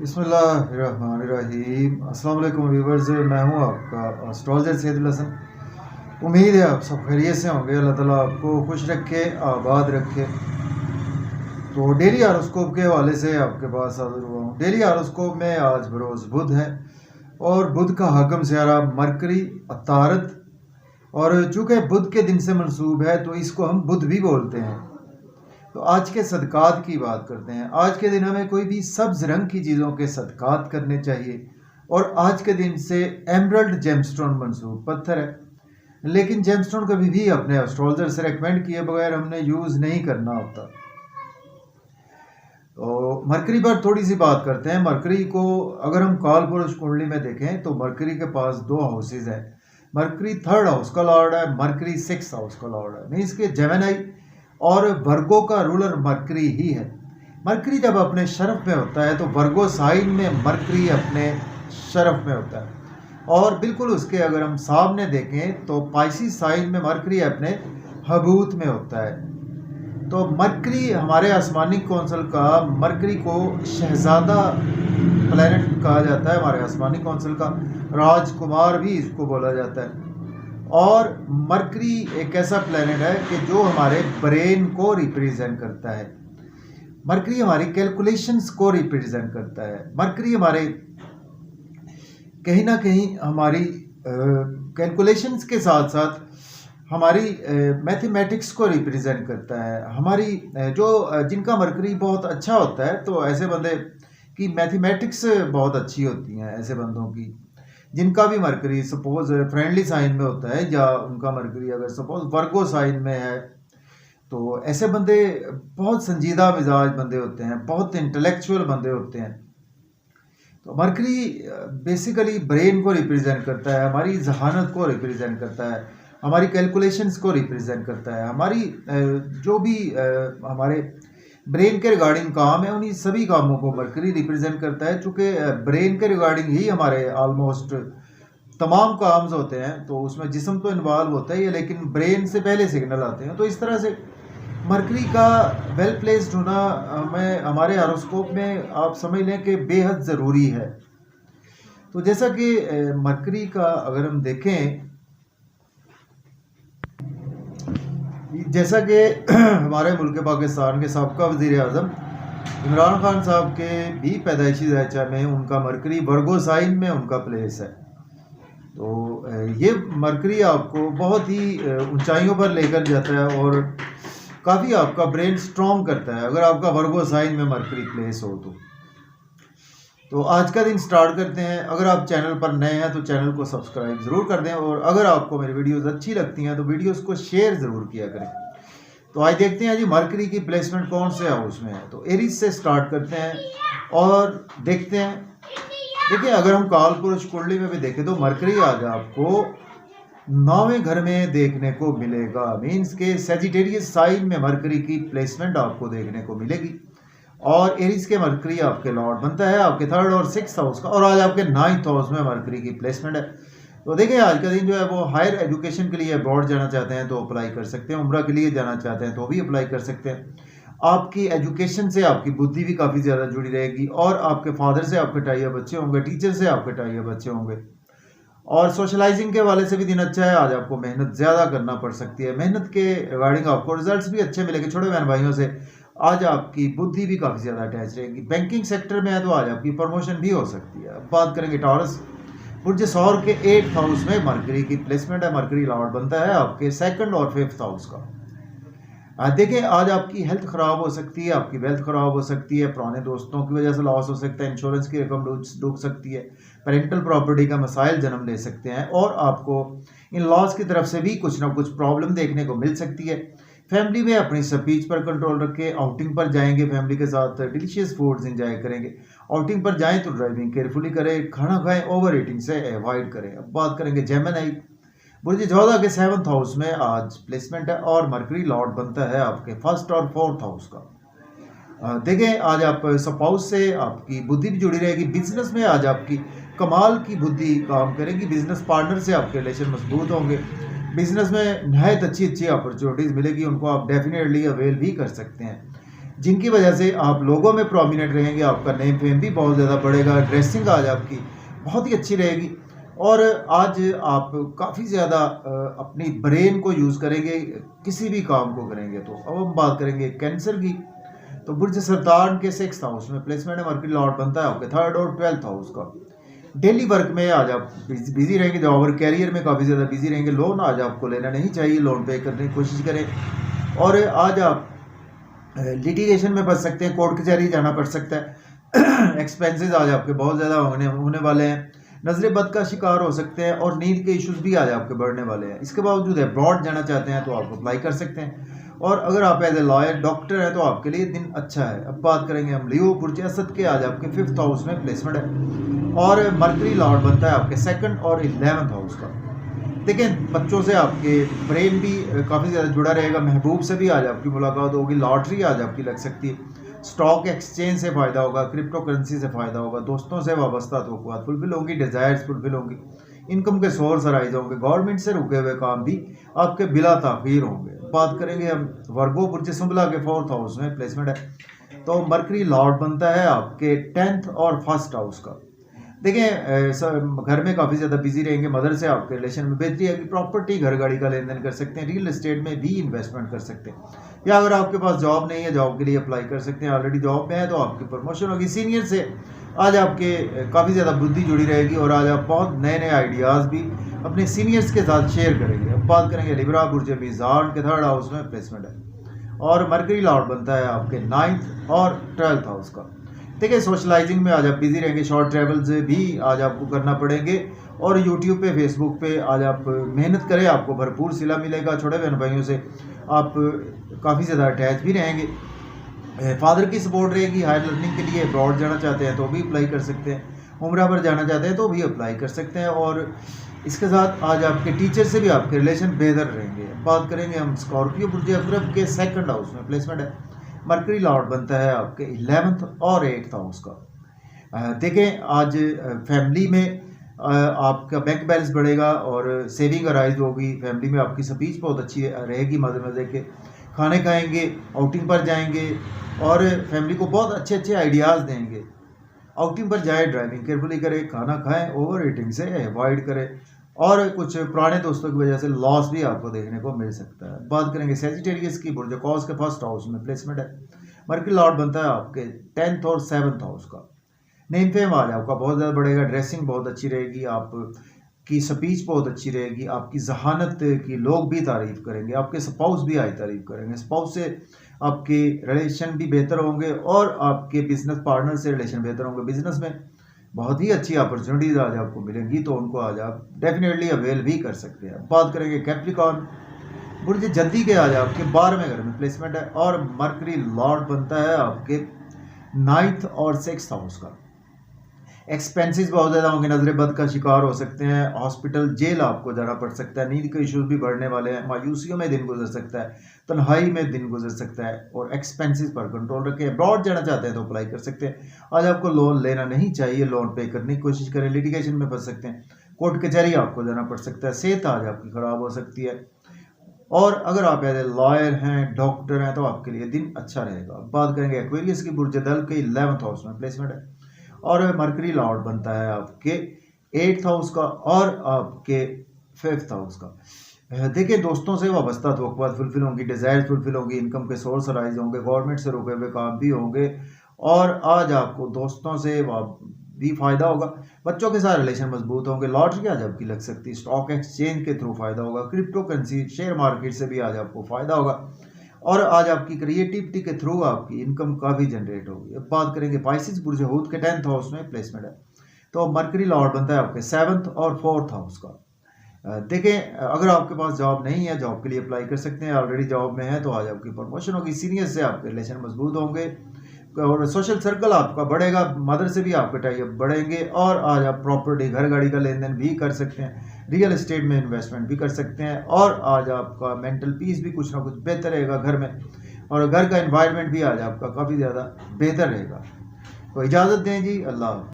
बिस्मिल्लाहिर्रहमानिर्रहीम। अस्सलाम वालेकुम व्यूवर्स, मैं हूं आपका एस्ट्रोलॉजर सैयदुल हसन। उम्मीद है आप सब खैरियत से होंगे। अल्लाह ताला आपको खुश रखे, आबाद रखे। तो डेली हॉरोस्कोप के हवाले से आपके पास हाजिर हुआ हूँ। डेली हॉरोस्कोप में आज बरोज़ बुध है और बुध का हाकम सियारा मरकरी अतारत, और चूँकि बुध के दिन से मंसूब है तो इसको हम बुध भी बोलते हैं। तो आज के सदकात की बात करते हैं। आज के दिन हमें कोई भी सब्ज रंग की चीज़ों के सदकात करने चाहिए, और आज के दिन से एमरल्ड जेमस्टोन मंसूब पत्थर है, लेकिन जेमस्टोन कभी भी अपने एस्ट्रोलॉजर से रेकमेंड किए बगैर हमने यूज़ नहीं करना होता। तो मरकरी पर थोड़ी सी बात करते हैं। मरकरी को अगर हम काल पुरुष कुंडली में देखें तो मरकरी के पास दो हाउसेज हैं। मरकरी 3rd हाउस का लॉर्ड है, मरकरी 6th हाउस का लॉर्ड है। मीन्स के जेमिनी और वर्गो का रूलर मरकरी ही है। मरकरी जब अपने शरफ में होता है तो वर्गो साइन में मरकरी अपने शरफ में होता है, और बिल्कुल उसके अगर हम सामने देखें तो पाइसिस साइन में मरकरी अपने हबूत में होता है। तो मरकरी हमारे आसमानी कौंसल का, मरकरी को शहजादा प्लैनेट कहा जाता है। हमारे आसमानी कौंसल का राजकुमार भी इसको बोला जाता है। और मरकरी एक ऐसा प्लैनेट है कि जो हमारे ब्रेन को रिप्रेजेंट करता है। मरकरी हमारी कैलकुलेशंस को रिप्रेजेंट करता है। मरकरी हमारे कहीं ना कहीं हमारी कैलकुलेशंस के साथ साथ हमारी मैथमेटिक्स को रिप्रेजेंट करता है। हमारी जो जिनका मरकरी बहुत अच्छा होता है तो ऐसे बंदे की मैथमेटिक्स बहुत अच्छी होती हैं। ऐसे बंदों की जिनका भी मरकरी सपोज फ्रेंडली साइन में होता है, या उनका मरकरी अगर सपोज वर्गो साइन में है, तो ऐसे बंदे बहुत संजीदा मिजाज बंदे होते हैं, बहुत इंटेलेक्चुअल बंदे होते हैं। तो मरकरी बेसिकली ब्रेन को रिप्रेजेंट करता है, हमारी जहानत को रिप्रेजेंट करता है, हमारी कैलकुलेशंस को रिप्रेजेंट करता है। हमारी जो भी हमारे ब्रेन के रिगार्डिंग काम है, उन्हीं सभी कामों को मरकरी रिप्रेजेंट करता है। चूँकि ब्रेन के रिगार्डिंग ही हमारे ऑलमोस्ट तमाम काम्स होते हैं, तो उसमें जिस्म तो इन्वॉल्व होता ही है, लेकिन ब्रेन से पहले सिग्नल आते हैं। तो इस तरह से मरकरी का वेल प्लेस्ड होना हमें हमारे हॉरोस्कोप में आप समझ लें कि बेहद ज़रूरी है। तो जैसा कि मरकरी का अगर हम देखें, जैसा कि हमारे मुल्क पाकिस्तान के साबका वज़ीर आज़म इमरान खान साहब के भी पैदाइशी ज़ायचा में उनका मरकरी वर्गो साइन में उनका प्लेस है। तो ये मरकरी आपको बहुत ही ऊंचाइयों पर लेकर जाता है और काफ़ी आपका ब्रेन स्ट्रॉन्ग करता है अगर आपका वर्गो साइन में मरकरी प्लेस हो तो आज का दिन स्टार्ट करते हैं। अगर आप चैनल पर नए हैं तो चैनल को सब्सक्राइब ज़रूर कर दें, और अगर आपको मेरी वीडियोस अच्छी लगती हैं तो वीडियोस को शेयर ज़रूर किया करें। तो आज देखते हैं जी मरकरी की प्लेसमेंट कौन से हाउस में है। तो एरीज से स्टार्ट करते हैं और देखते हैं। देखिए, अगर हम काल पुरुष कुंडली में भी देखें तो मरकरी आज आपको 9वें घर में देखने को मिलेगा। मीन्स के सेजिटेरियस साइन में मरकरी की प्लेसमेंट आपको देखने को मिलेगी, और एरीज के मरकरी आपके लॉर्ड बनता है आपके 3rd और 6th हाउस का, और आज आपके 9th हाउस में मरकरी की प्लेसमेंट है। तो देखिए, आज का दिन जो है वो हायर एजुकेशन के लिए अब्रॉड जाना चाहते हैं तो अप्लाई कर सकते हैं, उम्रा के लिए जाना चाहते हैं तो भी अप्लाई कर सकते हैं। आपकी एजुकेशन से आपकी बुद्धि भी काफ़ी ज़्यादा जुड़ी रहेगी, और आपके फादर से आपके टाई अप अच्छे होंगे, टीचर से आपके टाई अप अच्छे होंगे, और सोशलाइजिंग के वाले से भी दिन अच्छा है। आज आपको मेहनत ज़्यादा करना पड़ सकती है, मेहनत के रिगार्डिंग आपको रिजल्ट्स भी अच्छे मिलेंगे। छोटे बहन भाइयों से आज आपकी बुद्धि भी काफ़ी ज़्यादा अटैच रहेगी। बैंकिंग सेक्टर में है तो आज आपकी प्रमोशन भी हो सकती है। अब बात करेंगे टॉरस बुर्ज सौर के 8th हाउस में मरकरी की प्लेसमेंट है। मरकरी लॉर्ड बनता है आपके 2nd और 5th हाउस का। देखिए, आज आपकी हेल्थ ख़राब हो सकती है, आपकी वेल्थ ख़राब हो सकती है, पुराने दोस्तों की वजह से लॉस हो सकता है, इंश्योरेंस की रकम डूब सकती है, पेरेंटल प्रॉपर्टी का मसाइल जन्म ले सकते हैं, और आपको इन लॉस की तरफ से भी कुछ ना कुछ प्रॉब्लम देखने को मिल सकती है। फैमिली में अपनी स्पीच पर कंट्रोल रखें। आउटिंग पर जाएंगे फैमिली के साथ, डिलीशियस फूड्स एंजॉय करेंगे। आउटिंग पर जाएं तो ड्राइविंग केयरफुली करें, खाना खाएं, ओवर ईटिंग से अवॉइड करें। अब बात करेंगे जेमिनी बुर्ज जोधा के 7th हाउस में आज प्लेसमेंट है, और मरकरी लॉर्ड बनता है आपके 1st और 4th हाउस का। देखें, आज आप स्पाउस से आपकी बुद्धि भी जुड़ी रहेगी। बिजनेस में आज आपकी कमाल की बुद्धि काम करेगी। बिजनेस पार्टनर से आपके रिलेशन मजबूत होंगे। बिजनेस में नहायत अच्छी अच्छी अपॉर्चुनिटीज़ मिलेगी, उनको आप डेफिनेटली अवेल भी कर सकते हैं। जिनकी वजह से आप लोगों में प्रोमिनेंट रहेंगे, आपका नेम फेम भी बहुत ज़्यादा बढ़ेगा, ड्रेसिंग आज आपकी बहुत ही अच्छी रहेगी और आज आप काफ़ी ज़्यादा अपनी ब्रेन को यूज़ करेंगे, किसी भी काम को करेंगे। तो अब हम बात करेंगे कैंसर की। तो बुर्ज सरतान के 6th हाउस में प्लेसमेंट है, मरकरी लॉर्ड बनता है आपके 3rd और 12th हाउस का। डेली वर्क में आज आप बिजी रहेंगे, जॉब और कैरियर में काफ़ी ज़्यादा बिजी रहेंगे। लोन आज आपको लेना नहीं चाहिए, लोन पे करने की कोशिश करें और आज आप लिटिगेशन में फंस सकते हैं, कोर्ट कचहरी जाना पड़ सकता है। एक्सपेंसेस आज आपके बहुत ज़्यादा होने वाले हैं, नजर बद का शिकार हो सकते हैं और नींद के इश्यूज भी आज आपके बढ़ने वाले हैं। इसके बावजूद अब्रॉड जाना चाहते हैं तो आप अप्लाई कर सकते हैं और अगर आप एज ए लॉयर डॉक्टर हैं तो आपके लिए दिन अच्छा है। अब बात करेंगे हम लियो बुर्ज असद के, आज आपके 5th हाउस में प्लेसमेंट है और मरकरी लॉर्ड बनता है आपके 2nd और 11th हाउस का। देखें, बच्चों से आपके ब्रेन भी काफ़ी ज़्यादा जुड़ा रहेगा, महबूब से भी आज आपकी मुलाकात होगी, लॉटरी आज आपकी लग सकती है, स्टॉक एक्सचेंज से फ़ायदा होगा, क्रिप्टो करेंसी से फ़ायदा होगा, दोस्तों से वाबस्ता तो फुलफिल होंगी, डिज़ायर्स फुलफिल होंगी, इनकम के सोर्स अराइज होंगे, गवर्नमेंट से रुके हुए काम भी आपके बिला ताख़ीर होंगे। बात करेंगे हम वर्गो बुर्ज सुंबला के 4th हाउस में प्लेसमेंट है, तो मरकरी लॉर्ड बनता है आपके 10th और 1st हाउस का। देखें, घर में काफ़ी ज़्यादा बिजी रहेंगे, मदर से आपके रिलेशन में बेहतरी है कि प्रॉपर्टी घर गाड़ी का लेन देन कर सकते हैं, रियल एस्टेट में भी इन्वेस्टमेंट कर सकते हैं, या अगर आपके पास जॉब नहीं है जॉब के लिए अप्लाई कर सकते हैं। ऑलरेडी जॉब में है तो आपकी प्रमोशन होगी, सीनियर से आज आपके काफ़ी ज़्यादा बुद्धि जुड़ी रहेगी और आज आप बहुत नए नए आइडियाज़ भी अपने सीनियर्स के साथ शेयर करेंगे। अब बात करेंगे लिब्रा बुर्ज मीज़ान के 3rd हाउस में प्लेसमेंट है और मरकरी लॉर्ड बनता है आपके 9th और 12th हाउस का। देखिए, सोशलाइजिंग में आज आप बिजी रहेंगे, शॉर्ट ट्रैवल्स भी आज आपको करना पड़ेंगे और यूट्यूब पे फेसबुक पे आज आप मेहनत करें, आपको भरपूर सिला मिलेगा। छोटे बहन भाइयों से आप काफ़ी ज़्यादा अटैच भी रहेंगे, फादर की सपोर्ट रहेगी। हायर लर्निंग के लिए अब्रॉड जाना चाहते हैं तो भी अप्लाई कर सकते हैं, उम्रा पर जाना चाहते हैं तो भी अप्लाई कर सकते हैं और इसके साथ आज आपके टीचर से भी आपके रिलेशन बेहतर रहेंगे। बात करेंगे हम स्कॉर्पियो बुर्ज अकरब के 2nd हाउस में प्लेसमेंट है, मरकरी लॉर्ड बनता है आपके 11th और 8th हाउस का। देखें, आज फैमिली में आपका बैंक बैलेंस बढ़ेगा और सेविंग अराइज होगी, फैमिली में आपकी स्पीच बहुत अच्छी रहेगी, मज़े मज़े के खाने खाएंगे, आउटिंग पर जाएंगे और फैमिली को बहुत अच्छे अच्छे आइडियाज़ देंगे। आउटिंग पर जाए, ड्राइविंग केयरफुली करें, खाना खाएं, ओवर ईटिंग से अवॉइड करें और कुछ पुराने दोस्तों की वजह से लॉस भी आपको देखने को मिल सकता है। बात करेंगे सेजिटेरियस की, बुर्ज कॉस के 1st हाउस में प्लेसमेंट है, मरकरी लॉर्ड बनता है आपके 10th और 7th हाउस का। नेम फेम आज आपका बहुत ज़्यादा बढ़ेगा, ड्रेसिंग बहुत अच्छी रहेगी, आपकी स्पीच बहुत अच्छी रहेगी, आपकी जहानत की लोग भी तारीफ़ करेंगे, आपके स्पाउस भी आज तारीफ़ करेंगे, स्पाउस से आपके रिलेशन भी बेहतर होंगे और आपके बिजनेस पार्टनर से रिलेशन बेहतर होंगे। बिजनेस में बहुत ही अच्छी अपॉर्चुनिटीज़ आज आपको मिलेंगी तो उनको आज आप डेफिनेटली अवेल भी कर सकते हैं। बात करेंगे कैप्रिकॉर्न बुर्ज जद्दी के, आज आपके 12वें घर में प्लेसमेंट है और मरकरी लॉर्ड बनता है आपके 9th और 6th हाउस का। एक्सपेंसेस बहुत ज़्यादा होंगे, नजर बद का शिकार हो सकते हैं, हॉस्पिटल जेल आपको जाना पड़ सकता है, नींद के इश्यूज भी बढ़ने वाले हैं, मायूसियों में दिन गुजर सकता है, तन्हाई में दिन गुजर सकता है और एक्सपेंसेस पर कंट्रोल रखें। अब्रॉड जाना चाहते हैं तो अप्लाई कर सकते हैं, आज आपको लोन लेना नहीं चाहिए, लोन पे करने की कोशिश करें, लिटिगेशन में फंस सकते हैं, कोर्ट कचहरी आपको जाना पड़ सकता है, सेहत आज आपकी ख़राब हो सकती है और अगर आप एज ए लॉयर हैं, डॉक्टर हैं तो आपके लिए दिन अच्छा रहेगा। बात करेंगे एक्वेरियस की, बुर्ज दल के 11th हाउस में प्लेसमेंट है और मरकरी लॉर्ड बनता है आपके 8th हाउस का और आपके 5th हाउस का। देखिए, दोस्तों से वाबस्ता तवक्कुआत फुलफिल होंगी, डिज़ायर्स फुलफिल होंगी, इनकम के सोर्स अराइज होंगे, गवर्नमेंट से रुके हुए काम भी होंगे और आज आपको दोस्तों से भी फ़ायदा होगा, बच्चों के साथ रिलेशन मजबूत होंगे, लॉटरी आज आपकी लग सकती है, स्टॉक एक्सचेंज के थ्रू फ़ायदा होगा, क्रिप्टो करेंसी शेयर मार्केट से भी आज आपको फ़ायदा होगा और आज आपकी क्रिएटिविटी के थ्रू आपकी इनकम काफ़ी जनरेट होगी। अब बात करेंगे पाइसिस बुर्ज हूत के 10th हाउस में प्लेसमेंट है, तो मरकरी लॉर्ड बनता है आपके 7th और 4th हाउस का। देखें, अगर आपके पास जॉब नहीं है, जॉब के लिए अप्लाई कर सकते हैं, ऑलरेडी जॉब में है तो आज आपकी प्रमोशन होगी, सीनियर से आपके रिलेशन मजबूत होंगे और सोशल सर्कल आपका बढ़ेगा, मदर से भी आपके टाइप बढ़ेंगे और आज आप प्रॉपर्टी घर गाड़ी का लेन देन भी कर सकते हैं, रियल एस्टेट में इन्वेस्टमेंट भी कर सकते हैं और आज आपका मेंटल पीस भी कुछ ना कुछ बेहतर रहेगा घर में और घर का एनवायरनमेंट भी आज आपका काफ़ी ज़्यादा बेहतर रहेगा। तो इजाज़त दें जी, अल्लाह।